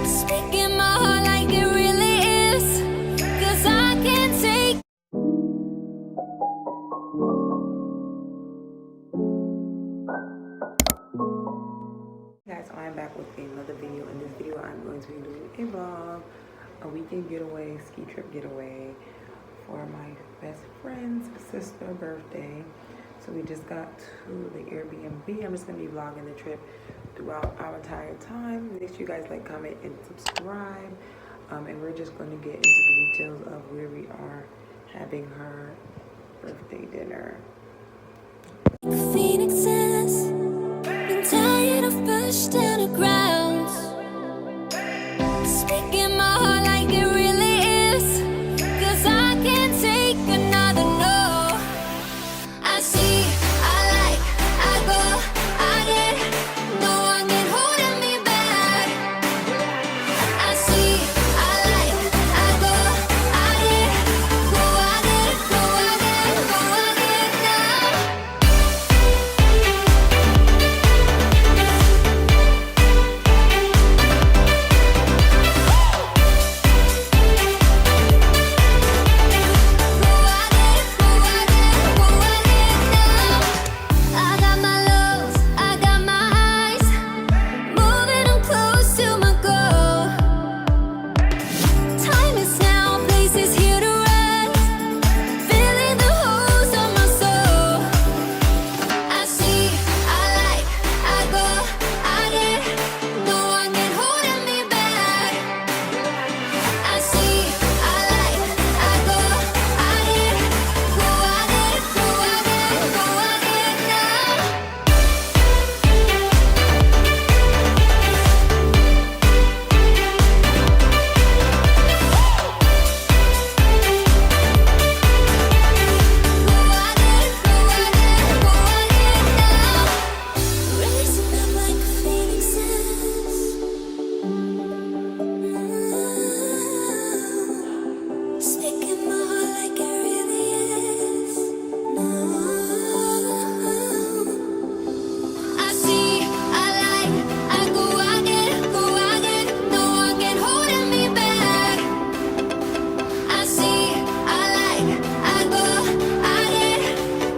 Speaking my heart like it really is, 'cause I can't take. Guys, I'm back with another video. In this video I'm going to be doing a vlog, a weekend getaway, ski trip getaway for my best friend's sister's birthday. So we just got to the Airbnb. I'm just going to be vlogging the trip throughout our entire time. Make sure you guys like, comment, and subscribe. And we're just going to get into the details of where we are having her birthday dinner. Phoenixes, been tired of pushed down the ground. Speaking my heart like it really is, 'cause I can't take another no. I see, I like, I go, I get, no one can hold me back. I see, I like, I go, I get, go, I get, go, I get, go, I get now. I got my lows, I got my highs, moving on close to my goal. Time is now, place is here to rest, filling the holes of my soul. I see, I like, I go, I get, no one can hold me back. I see, I like, I go, I get, go, I get, go, I get, go, I get now. Raising up like phoenixes, speaking my heart like it really is. I see, I like, I go, I get, no one can hold me back. I see, I like, I go, I get,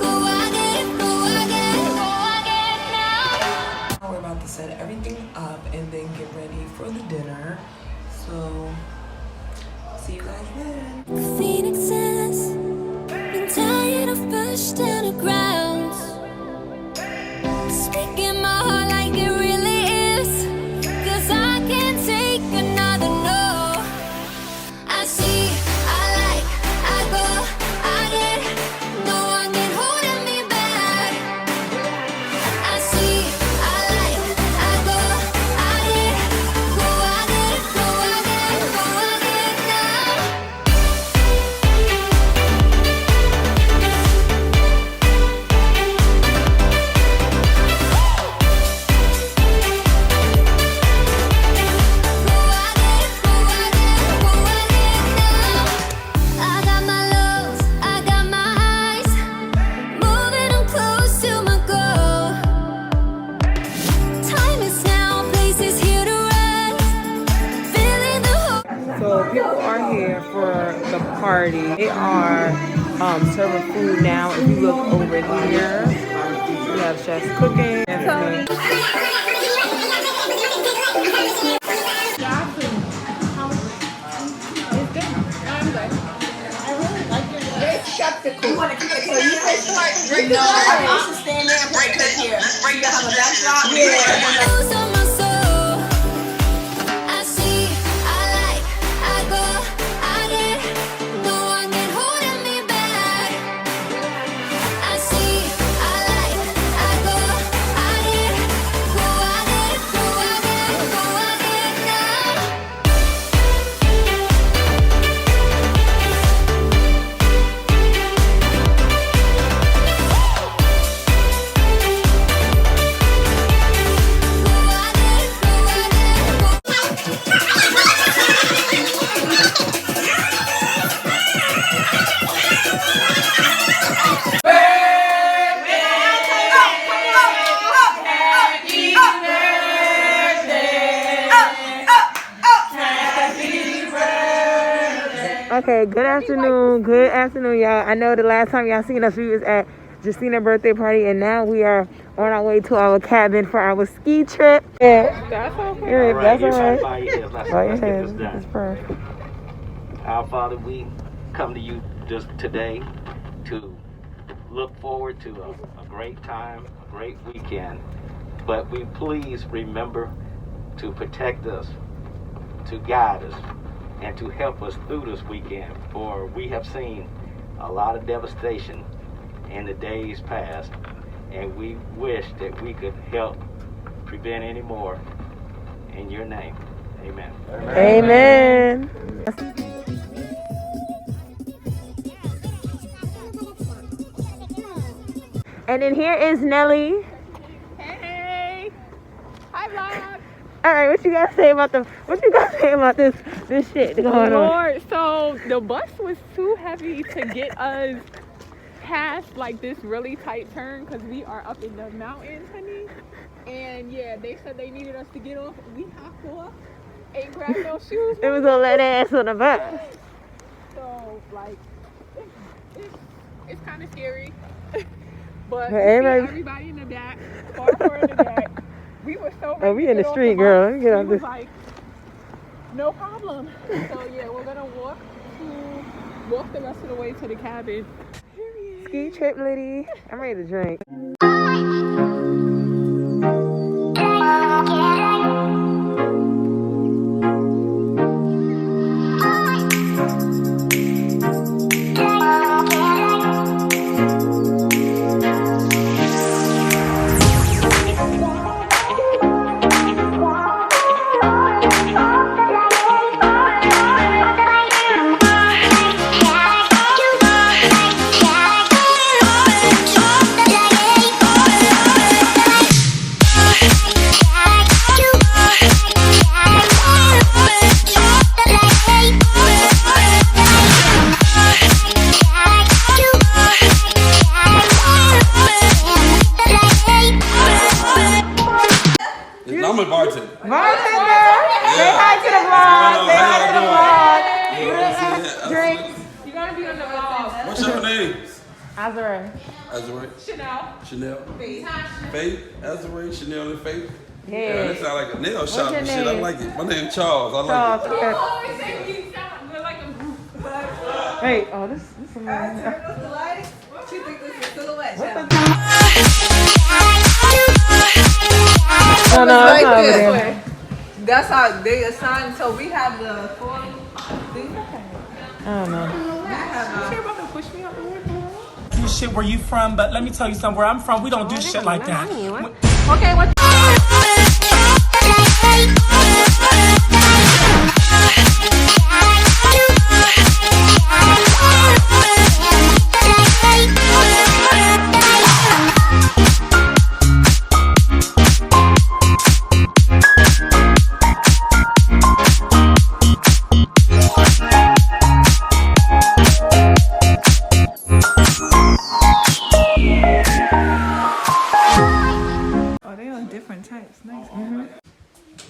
go, I get, go, I get, go, I get now. Now we're about to set everything up and then get ready for the dinner. So, see you guys then. Phoenixes, been tired of pushed down the ground. Speaking my heart like it really is, 'cause I can't take another no. I see, I like, I go, I get, no one can hold me back. I see, I like, I go, I get, go, I get, go, I get, go, I get now. I got my lows, I got my highs, moving on close to my goal. Time is now, place is here to rest, filling the hole. So people are here for the party. They are serving food now. If you look over here, we have chefs cooking. You want to keep it clean? No, I should stand there and put it here. You have a backdrop? Yeah. Holes on my soul. I see, I like, I go, I get, no one can hold me back. I see, I like, I go, I get, go, I get, go, I get, go, I get now. Go, I Okay, good afternoon. Good afternoon, y'all. I know the last time y'all seen us, we was at Justina's birthday party, and now we are on our way to our cabin for our ski trip. Yeah. That's okay. Yeah, that's all right. Let's get this done. It's perfect. Our Father, we come to you just today to look forward to a great time, a great weekend. But we please remember to protect us, to guide us, and to help us through this weekend. For we have seen a lot of devastation in the days past, and we wish that we could help prevent any more. In your name, amen. Amen. And then here is Nelly. Hey! Hi, vlog! All right, what you gotta say about this shit going on? Lord, so the bus was too heavy to get us past like this really tight turn because we are up in the mountains, honey. And yeah, they said they needed us to get off. We hopped off, ain't grabbed no shoes. It was gonna let ass on the bus. So like, it's kind of scary. But everybody in the back, far in the back. We were so ready. Oh, we in the street, girl. Let me get out this. Like, no problem. So yeah, we're gonna walk the rest of the way to the cabin. Period. Ski trip, Liddy. I'm ready to drink. I'm a bartender. Bartender! Say hi to the vlog. Say hi to the vlog. Drinks. You gotta be on the vlog. What's your name? Azure. Chanel. Faith. Azure, Chanel, and Faith. Yeah. That sound like a nail shop and shit. I name? like it. My name's Charles. I like it. Okay. Always say we sound like a group. Wait, oh, this is amazing. the lights. She thinks this is silhouette. No, no, Right it's not over this there. way. That's how they assign. So we have the four. I don't know. You're about to push me out the way. You shit where you from, but let me tell you something. Where I'm from, we don't do shit like that. Okay, what?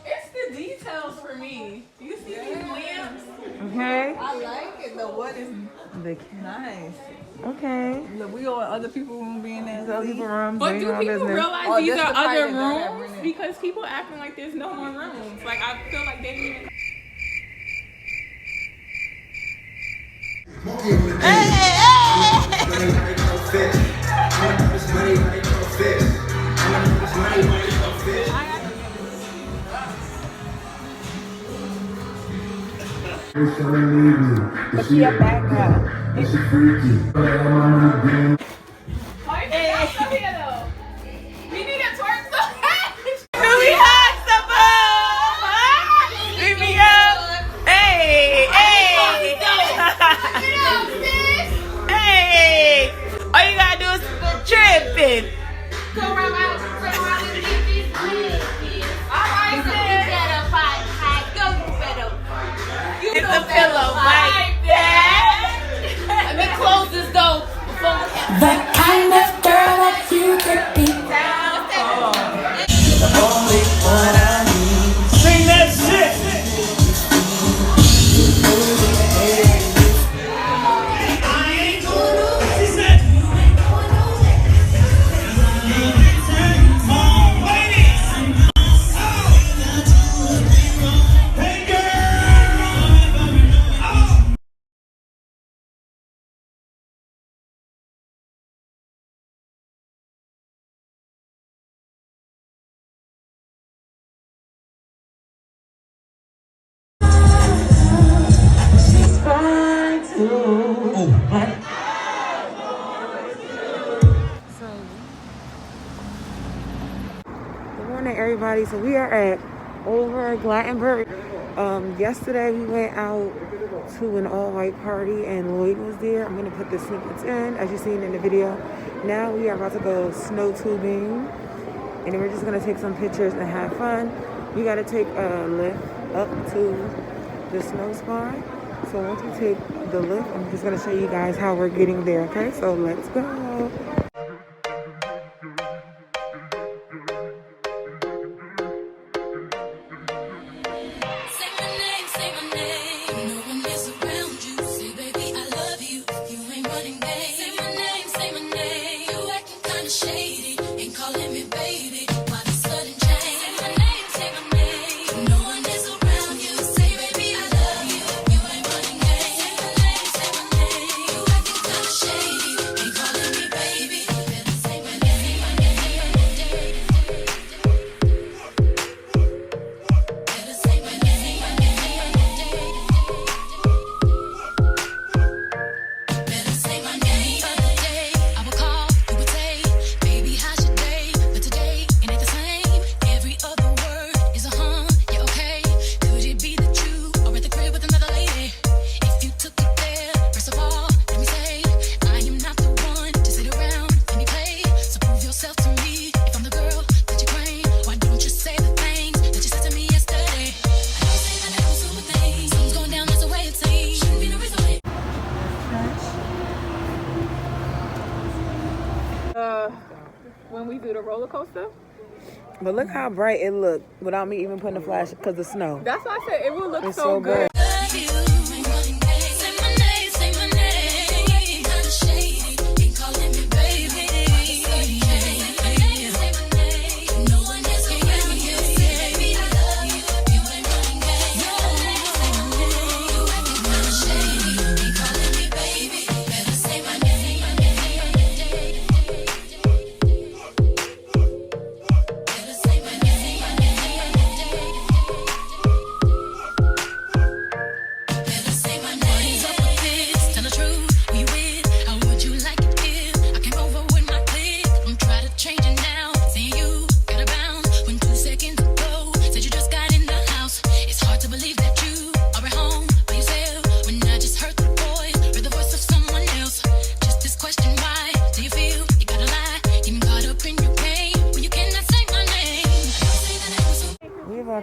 It's the details for me. You see these lamps? Okay. I like it. The wood is nice. Okay. Look, we all other people room being there. So people rooms. But do people realize these this are the part other that don't have rooms? room. Because people acting like there's no more rooms. Like I feel like they didn't even. But she a bad girl. Hey, come here though. We need a twerk so bad. We hot somebody. Leave me up. Hey, hey. Hey. All you gotta do is tripping. Go around and get these legs. Alright, You sis. better fight, fight. Go, you better. You It's know a pillow better fight. Let me close this door before we have Good morning, everybody. So we are at over Glattenberg. Yesterday we went out to an all-white party and Lloyd was there. I'm gonna put the snippets in as you've seen in the video. Now we are about to go snow tubing, and then we're just gonna take some pictures and have fun. We gotta take a lift up to the snow spot. So once we take the lift, I'm just gonna show you guys how we're getting there. Okay, so let's go. When we do the roller coaster. But look how bright it looked without me even putting the flash because of snow. That's why I said it will look It's so good.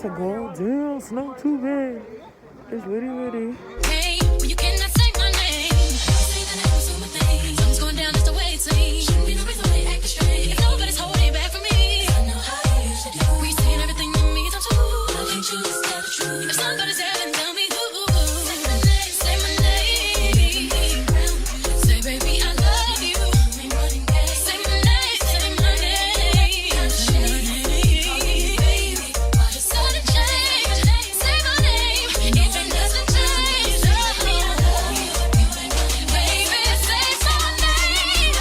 To go down snow tubing. It's litty. Hey, when you cannot say my name. Say the name of something. Something's going down just the way it seems. Shouldn't be no reason why you act strange. If nobody's holding back from me, I know how you used to do. We saying everything to me, I'm too. I can't choose to tell the truth. If somebody's having, tell me who. Say my name, say my name. Say baby, I love you. Say my name, say my name. Say my name, baby. Why the sudden change? Say my name, if it doesn't change. Tell me I love you. Baby, say my name.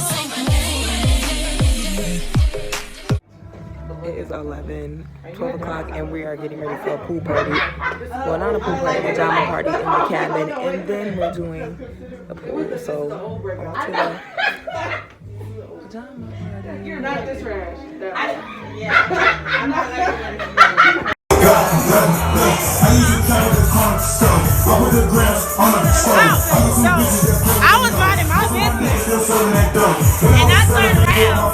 Say my name. It is 12 o'clock, and we are getting ready for a pool party. Well, not a pool party, a pajama party in the cabin, and then we're doing a pool. So, on to the pajama party. You're not this rash. I was minding my business, and I turned around.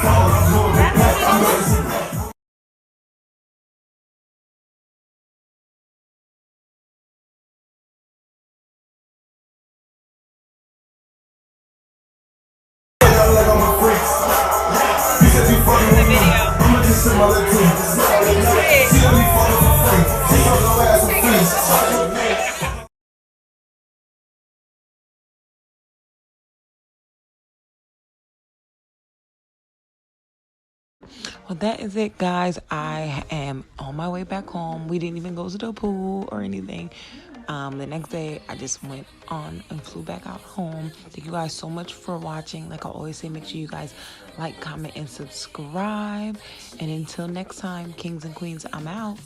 Well, that is it, guys. I am on my way back home. We didn't even go to the pool or anything. The next day, I just went on and flew back out home. Thank you guys so much for watching. Like I always say, make sure you guys like, comment, and subscribe. And until next time, kings and queens, I'm out.